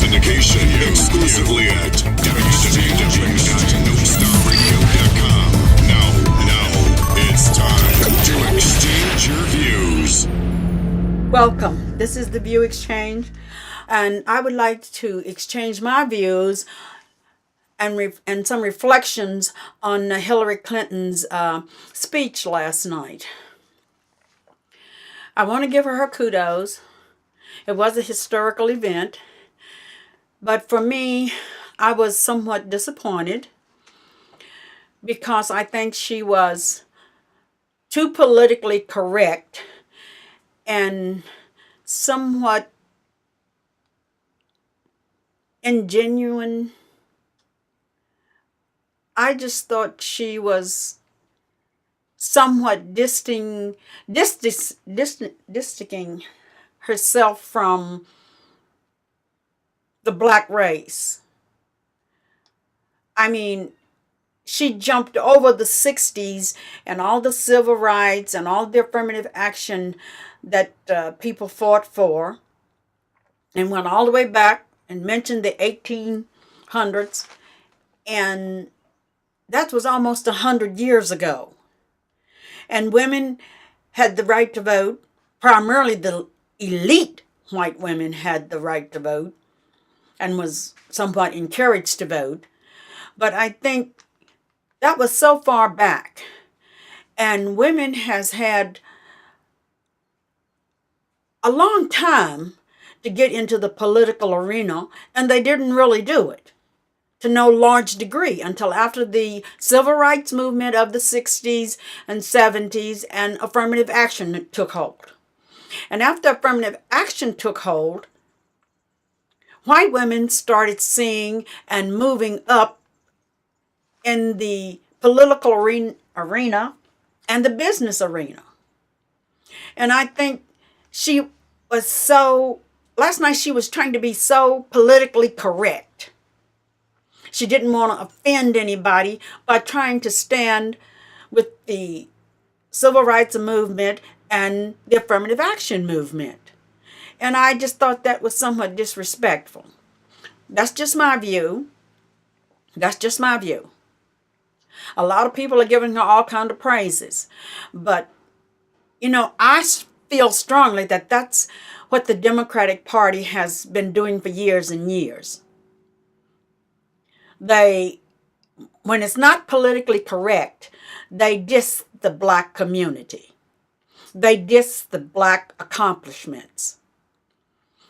syndication exclusively at www.nostarradio.com. Now, it's time to exchange your views. Welcome. This is the View Exchange, and I would like to exchange my views and some reflections on Hillary Clinton's speech last night. I want to give her kudos. It was a historical event, but for me, I was somewhat disappointed because I think she was too politically correct and somewhat ingenuine. I just thought she was somewhat distancing herself from the black race. I mean, she jumped over the 60s and all the civil rights and all the affirmative action that people fought for, and went all the way back and mentioned the 1800s, and that was almost 100 years ago. And women had the right to vote. Primarily the elite white women had the right to vote and was somewhat encouraged to vote. But I think that was so far back. And women has had a long time to get into the political arena, and they didn't really do it to no large degree until after the civil rights movement of the 60s and 70s and affirmative action took hold. And after affirmative action took hold, white women started seeing and moving up in the political arena and the business arena. And I think she was last night she was trying to be so politically correct. She didn't want to offend anybody by trying to stand with the civil rights movement and the affirmative action movement. And I just thought that was somewhat disrespectful. That's just my view. That's just my view. A lot of people are giving her all kinds of praises. But, I feel strongly that that's what the Democratic Party has been doing for years and years. When it's not politically correct, they diss the black community. They diss the black accomplishments.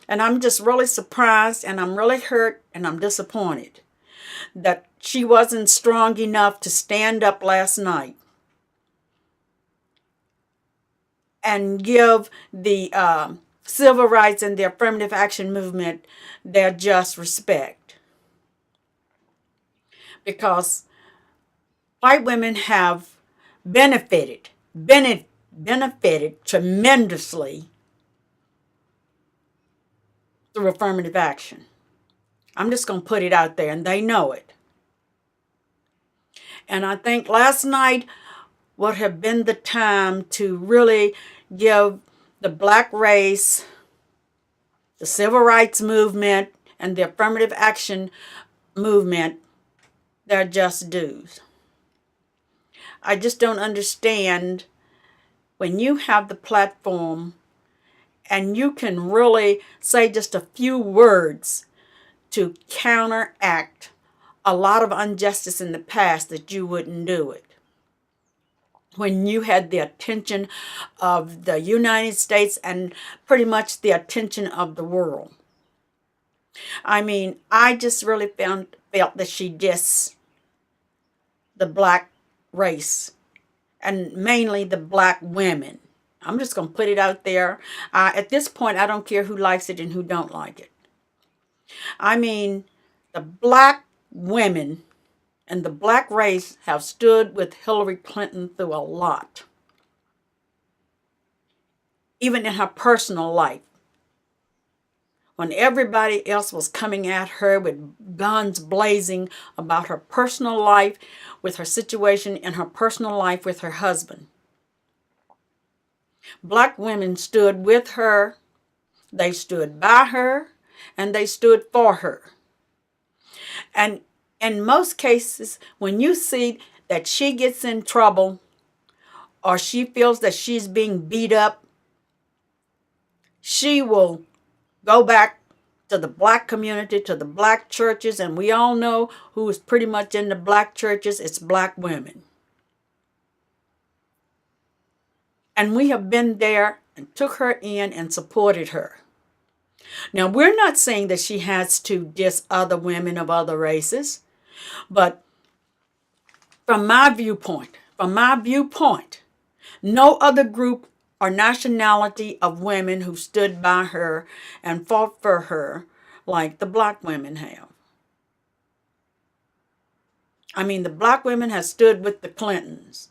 And I'm just really surprised, and I'm really hurt, and I'm disappointed that she wasn't strong enough to stand up last night and give the civil rights and the affirmative action movement their just respect. Because white women have benefited tremendously through affirmative action. I'm just going to put it out there, and they know it. And I think last night would have been the time to really give the black race, the civil rights movement, and the affirmative action movement their just dues. I just don't understand when you have the platform and you can really say just a few words to counteract a lot of injustice in the past, that you wouldn't do it. When you had the attention of the United States and pretty much the attention of the world. I mean, I just really felt that she dissed the black race, and mainly the black women. I'm just going to put it out there. At this point, I don't care who likes it and who don't like it. I mean, the black women and the black race have stood with Hillary Clinton through a lot. Even in her personal life. When everybody else was coming at her with guns blazing about her personal life, with her situation in her personal life with her husband. Black women stood with her. They stood by her. and they stood for her. And in most cases, when you see that she gets in trouble or she feels that she's being beat up, she will go back to the black community, to the black churches, and we all know who is pretty much in the black churches. It's black women. And we have been there and took her in and supported her. Now, we're not saying that she has to diss other women of other races, but from my viewpoint, no other group or nationality of women who stood by her and fought for her like the black women have. I mean, the black women have stood with the Clintons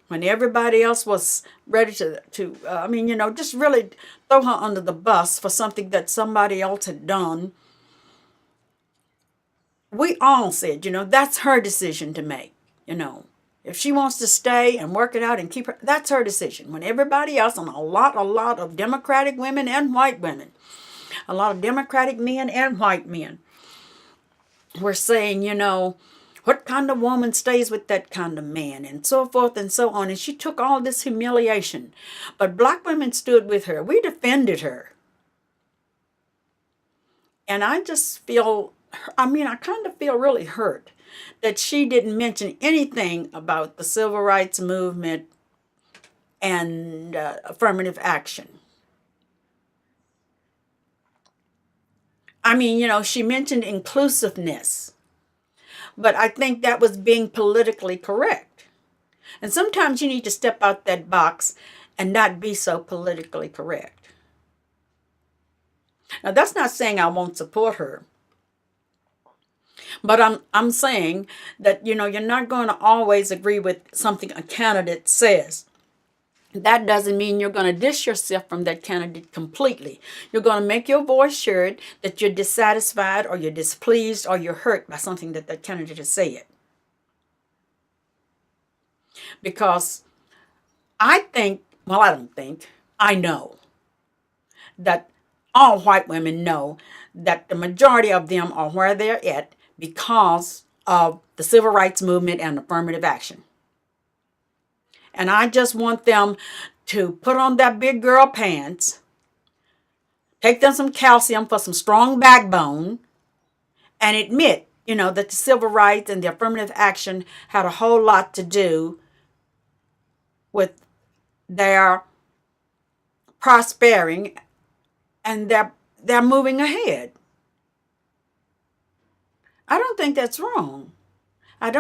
when everybody else was ready to just really throw her under the bus for something that somebody else had done. We all said, that's her decision to make, If she wants to stay and work it out and keep her, that's her decision. When everybody else, and a lot of Democratic women and white women, a lot of Democratic men and white men were saying, what kind of woman stays with that kind of man, and so forth and so on. And she took all this humiliation. But black women stood with her. We defended her. And I just feel, I kind of feel really hurt that she didn't mention anything about the civil rights movement and affirmative action. She mentioned inclusiveness, but I think that was being politically correct. And sometimes you need to step out that box and not be so politically correct. Now, that's not saying I won't support her. But I'm saying that, you're not going to always agree with something a candidate says. That doesn't mean you're going to diss yourself from that candidate completely. You're going to make your voice heard that you're dissatisfied or you're displeased or you're hurt by something that candidate has said. Because I know that all white women know that the majority of them are where they're at because of the civil rights movement and affirmative action. And I just want them to put on their big girl pants, take them some calcium for some strong backbone, and admit, that the civil rights and the affirmative action had a whole lot to do with their prospering and they're moving ahead. I don't think that's wrong. I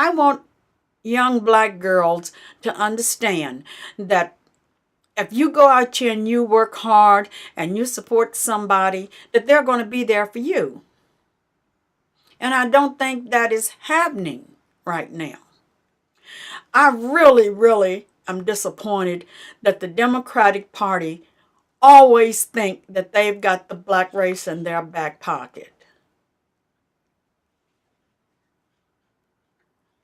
want young black girls to understand that if you go out here and you work hard and you support somebody, that they're going to be there for you. And I don't think that is happening right now. I really, really am disappointed that the Democratic Party always think that they've got the black race in their back pocket.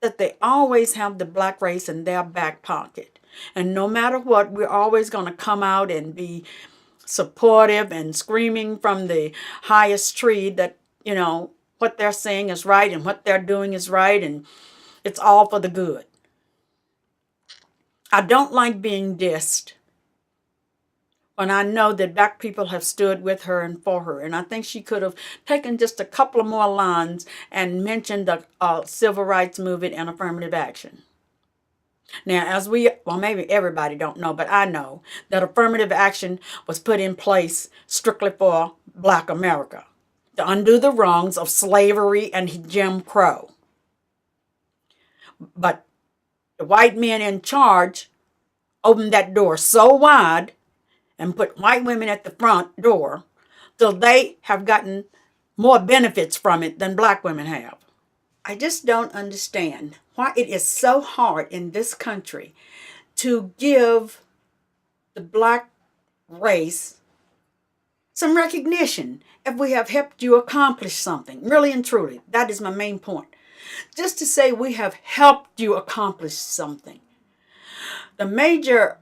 That they always have the black race in their back pocket. And no matter what, we're always going to come out and be supportive and screaming from the highest tree that, what they're saying is right and what they're doing is right and it's all for the good. I don't like being dissed when I know that black people have stood with her and for her. And I think she could have taken just a couple of more lines and mentioned the civil rights movement and affirmative action. Now, maybe everybody don't know, but I know that affirmative action was put in place strictly for black America to undo the wrongs of slavery and Jim Crow. But the white men in charge opened that door so wide and put white women at the front door till they have gotten more benefits from it than black women have. I just don't understand why it is so hard in this country to give the black race some recognition if we have helped you accomplish something. Really and truly, that is my main point. Just to say we have helped you accomplish something. The major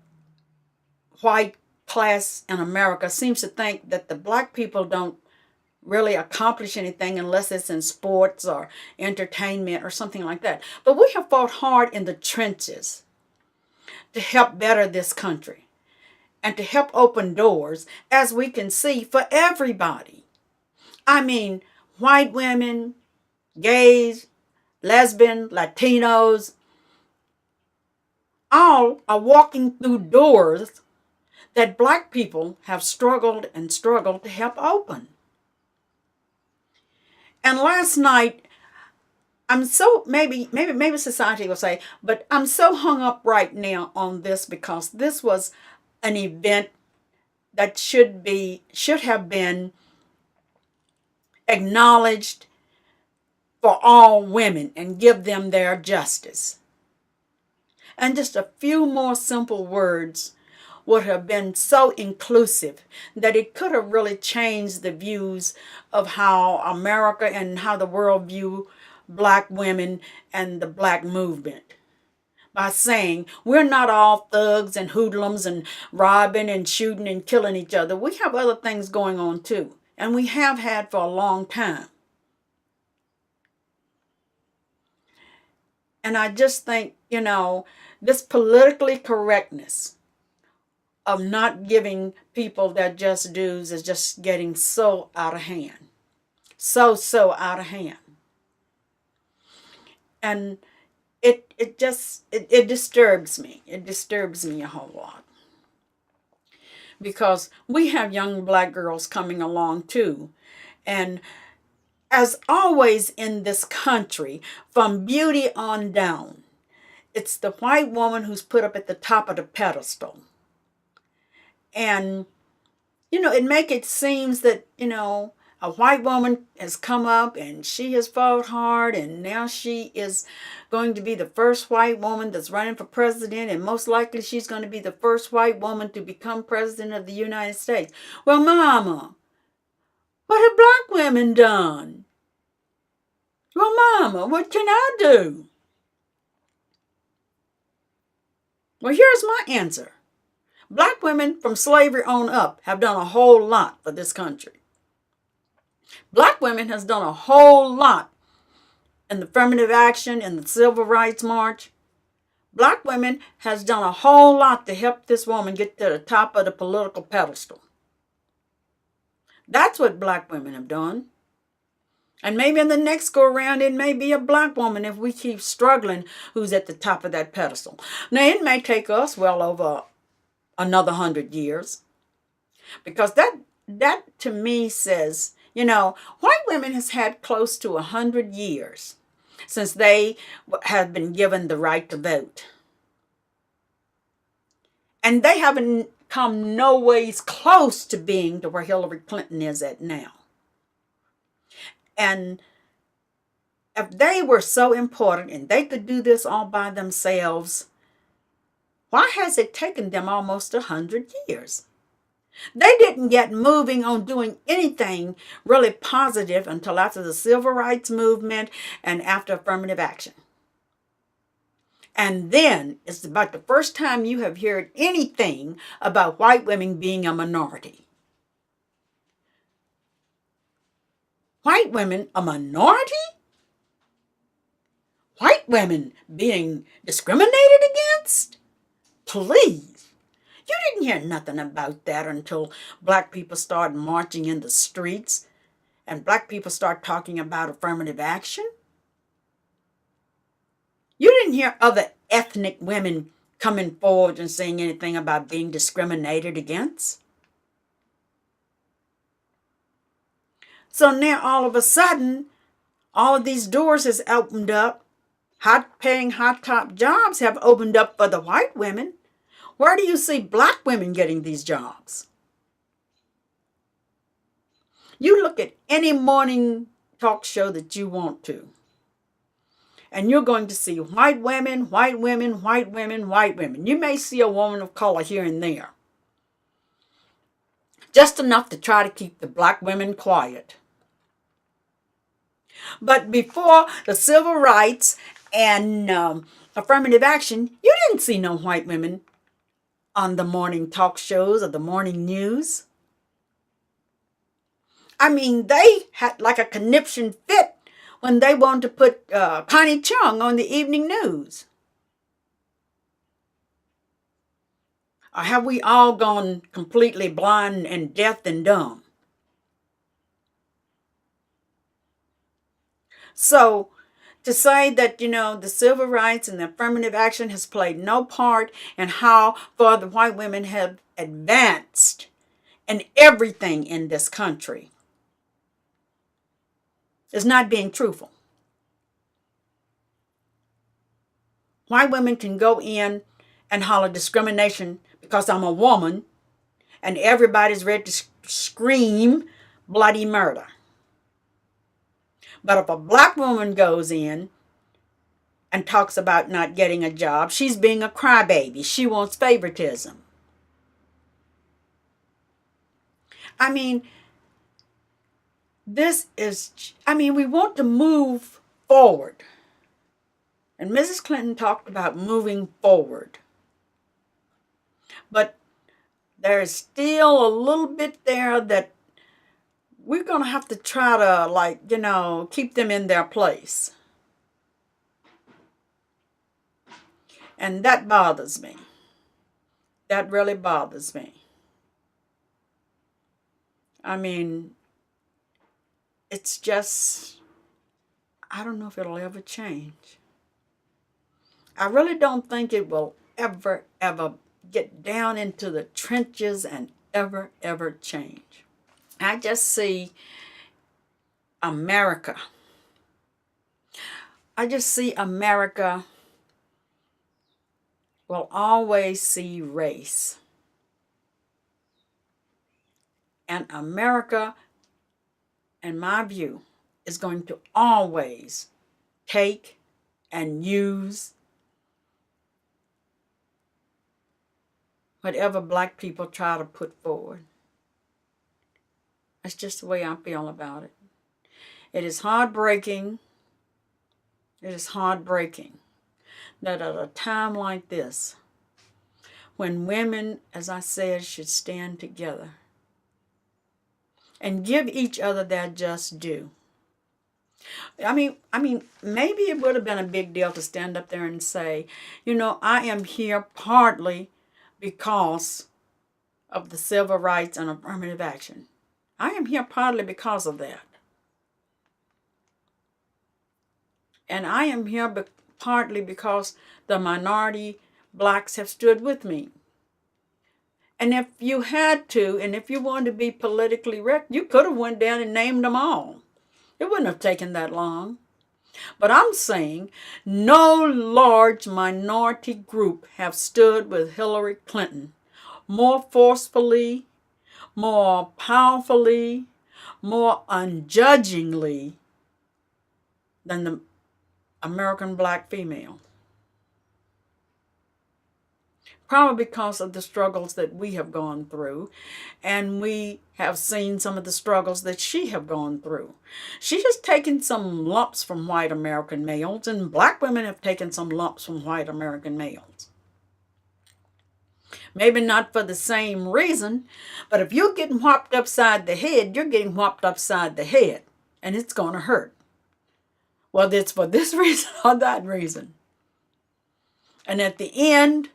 white class in America seems to think that the black people don't really accomplish anything unless it's in sports or entertainment or something like that. But we have fought hard in the trenches to help better this country and to help open doors, as we can see, for everybody. I mean, white women, gays, lesbians, Latinos, all are walking through doors that black people have struggled and struggled to help open. And last night, I'm so, maybe society will say, but I'm so hung up right now on this because this was an event that should have been acknowledged for all women and give them their justice. And just a few more simple words would have been so inclusive that it could have really changed the views of how America and how the world view black women and the black movement. By saying we're not all thugs and hoodlums and robbing and shooting and killing each other. We have other things going on too. And we have had for a long time. And I just think, this politically correctness of not giving people their just dues is just getting so out of hand. So out of hand. And it disturbs me. It disturbs me a whole lot. Because we have young black girls coming along too. And as always in this country, from beauty on down, it's the white woman who's put up at the top of the pedestal. And, it makes it seems that, a white woman has come up and she has fought hard and now she is going to be the first white woman that's running for president, and most likely she's going to be the first white woman to become president of the United States. Well, mama, what have black women done? Well, mama, what can I do? Well, here's my answer. Black women from slavery on up have done a whole lot for this country. Black women has done a whole lot in the affirmative action, in the civil rights march. Black women has done a whole lot to help this woman get to the top of the political pedestal. That's what black women have done. And maybe in the next go around, it may be a black woman, if we keep struggling, who's at the top of that pedestal. Now, it may take us well over another 100 years. Because that to me says, white women has had close to 100 years since they have been given the right to vote. And they haven't come no ways close to being to where Hillary Clinton is at now. And if they were so important and they could do this all by themselves, why has it taken them almost 100 years? They didn't get moving on doing anything really positive until after the civil rights movement and after affirmative action. And then it's about the first time you have heard anything about white women being a minority. White women a minority? White women being discriminated against? Please. You didn't hear nothing about that until black people started marching in the streets and black people start talking about affirmative action. You didn't hear other ethnic women coming forward and saying anything about being discriminated against. So now all of a sudden, all of these doors has opened up. High-paying, high-top jobs have opened up for the white women. Where do you see black women getting these jobs? You look at any morning talk show that you want to, and you're going to see white women, white women, white women, white women. You may see a woman of color here and there. Just enough to try to keep the black women quiet. But before the civil rights and affirmative action, you didn't see no white women on the morning talk shows or the morning news. I mean, they had like a conniption fit when they wanted to put Connie Chung on the evening news. Or have we all gone completely blind and deaf and dumb? So to say that, the civil rights and the affirmative action has played no part in how far the white women have advanced in everything in this country is not being truthful. White women can go in and holler discrimination because I'm a woman, and everybody's ready to scream bloody murder. But if a black woman goes in and talks about not getting a job, she's being a crybaby. She wants favoritism. I mean, we want to move forward. And Mrs. Clinton talked about moving forward. But there's still a little bit there that we're going to have to try to, keep them in their place. And that bothers me. That really bothers me. I mean, it's just, I don't know if it'll ever change. I really don't think it will ever get down into the trenches and ever change. I just see America. I just see America will always see race. And America, in my view, is going to always take and use whatever black people try to put forward. That's just the way I feel about it. It is heartbreaking. It is heartbreaking that at a time like this, when women, as I said, should stand together and give each other their just due. I mean, maybe it would have been a big deal to stand up there and say, I am here partly because of the civil rights and affirmative action. I am here partly because of that. And I am here partly because the minority blacks have stood with me. And if you had to, and if you wanted to be politically correct, you could have went down and named them all. It wouldn't have taken that long. But I'm saying no large minority group have stood with Hillary Clinton more forcefully, more powerfully, more unjudgingly than the American black female. Probably because of the struggles that we have gone through, and we have seen some of the struggles that she have gone through. She has taken some lumps from white American males, and black women have taken some lumps from white American males. Maybe not for the same reason, but if you're getting whopped upside the head, you're getting whopped upside the head, and it's going to hurt. Whether it's for this reason or that reason. And at the end,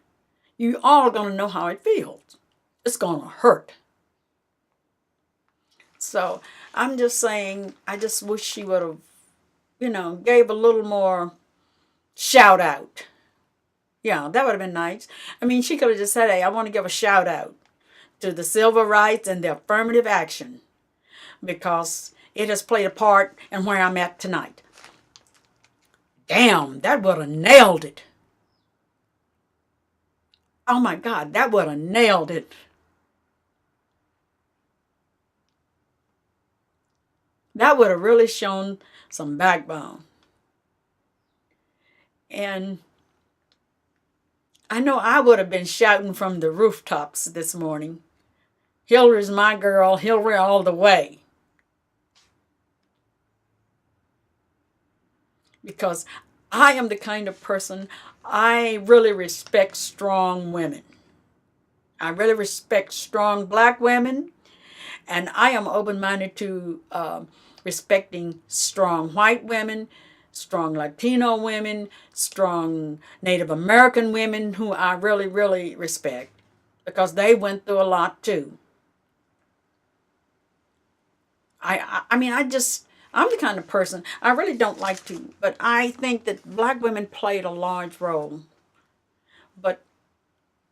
you all are going to know how it feels. It's going to hurt. So I'm just saying, I just wish she would have, gave a little more shout out. Yeah, that would have been nice. I mean, she could have just said, hey, I want to give a shout out to the civil rights and the affirmative action because it has played a part in where I'm at tonight. Damn, that would have nailed it. Oh my God, that would have nailed it. That would have really shown some backbone. And I know I would have been shouting from the rooftops this morning, Hillary's my girl, Hillary all the way. Because I am the kind of person, I really respect strong women. I really respect strong black women, and I am open-minded to respecting strong white women, strong Latino women, strong Native American women who I really, really respect because they went through a lot too. I mean, I'm the kind of person, I really don't like to, but I think that black women played a large role. But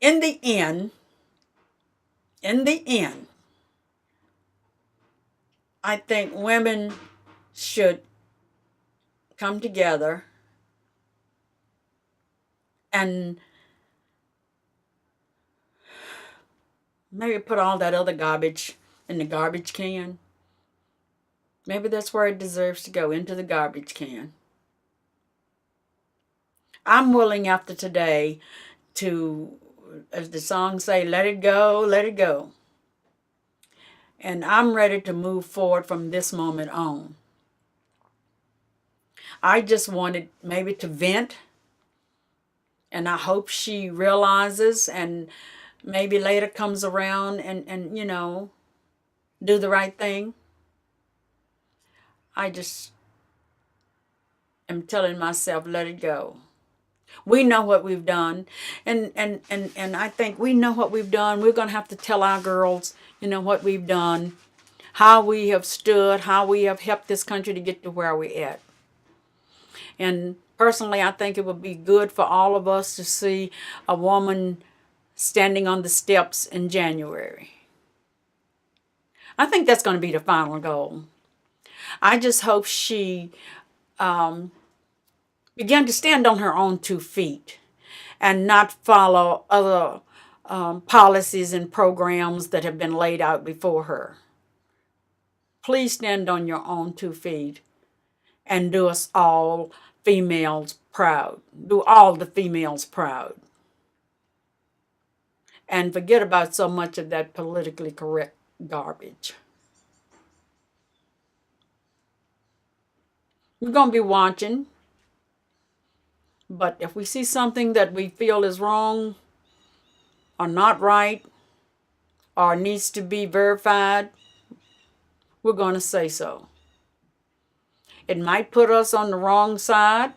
in the end, I think women should come together and maybe put all that other garbage in the garbage can. Maybe that's where it deserves to go, into the garbage can. I'm willing after today to, as the song say, let it go, let it go. And I'm ready to move forward from this moment on. I just wanted maybe to vent, and I hope she realizes and maybe later comes around and do the right thing. I just am telling myself, let it go. We know what we've done. And I think we know what we've done. We're going to have to tell our girls, what we've done, how we have stood, how we have helped this country to get to where we're at. And personally, I think it would be good for all of us to see a woman standing on the steps in January. I think that's going to be the final goal. I just hope she began to stand on her own 2 feet and not follow other policies and programs that have been laid out before her. Please stand on your own 2 feet and do us all females proud. Do all the females proud. And forget about so much of that politically correct garbage. We're going to be watching. But if we see something that we feel is wrong or not right or needs to be verified, we're going to say so. It might put us on the wrong side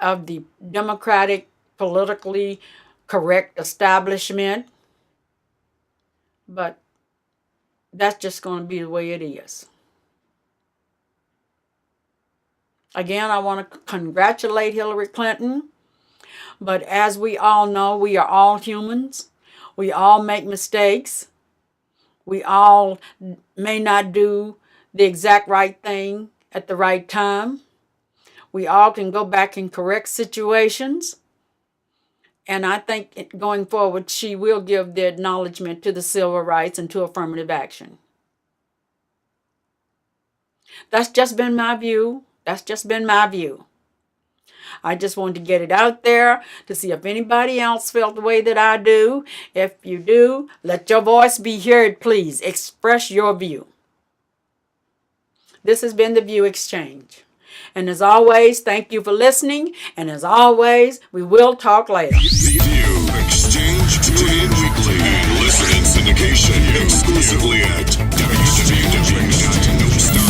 of the democratic, politically correct establishment, but that's just going to be the way it is. Again, I want to congratulate Hillary Clinton, but as we all know, we are all humans. We all make mistakes. We all may not do the exact right thing at the right time. We all can go back and correct situations. And I think going forward, she will give the acknowledgement to the civil rights and to affirmative action. That's just been my view. That's just been my view. I just wanted to get it out there to see if anybody else felt the way that I do. If you do, let your voice be heard, please. Express your view. This has been the View Exchange. And as always, thank you for listening. And as always, we will talk later. The View Exchange, tune in weekly and listen in syndication exclusively at www.nostar.com.